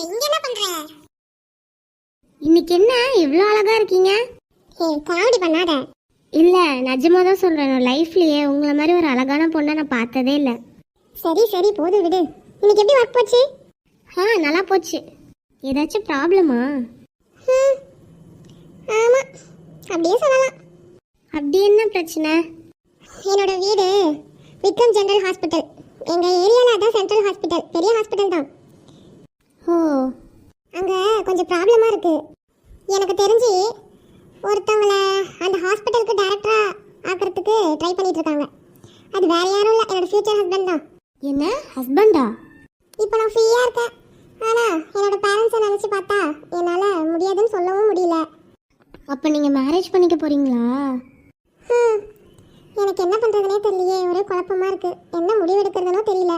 இங்க என்ன பண்ற? இன்னைக்கு என்ன இவ்வளோ அழகா இருக்கீங்க? காமெடி பண்ணாத. இல்ல நிஜமா தான் சொல்றேன். லைஃப்லயே உங்களை மாதிரி ஒரு அழகான பொண்ணை நான் பார்த்ததே இல்லை. சரி சரி போதும் விடு. இன்னைக்கு எப்படி ஒர்க் போச்சு? நல்லா போச்சு. ஏதாச்சும் ப்ராப்ளமா? ஆமா, அப்படியே சொல்லலாம். அப்படி என்ன பிரச்சனை? என்னோட வீடு விக்ரம் ஜெனரல் ஹாஸ்பிட்டல். எங்க ஏரியால அதான் சென்ட்ரல் ஹாஸ்பிட்டல், பெரிய ஹாஸ்பிட்டல் தான். ஓ, அங்க கொஞ்சம் ப்ராப்ளமா இருக்கு. எனக்கு தெரிஞ்சு ஒருத்தவங்கள அந்த ஹாஸ்பிட்டலுக்கு டைரக்டரா ஆக்கிறதுக்கு ட்ரை பண்ணிட்டு இருக்காங்க. அது வேற யாரும் இல்லை, என்னோட ஃபியூச்சர் ஹஸ்பண்ட் தான். என்ன ஹஸ்பண்டா? இப்போ நான் ஃப்ரீயா இருக்கேன். ஆனா என்னோட பேரண்ட்ஸை நினைச்சு பார்த்தா என்னால முடியாதுன்னு சொல்லவும் முடியல. அப்ப நீங்க மேரேஜ் பண்ணிக்க போறீங்களா? எனக்கு என்ன பண்றதுனே தெரியலையே, ஒரே குழப்பமா இருக்கு. என்ன முடிவு எடுக்கிறதுனோ தெரியல.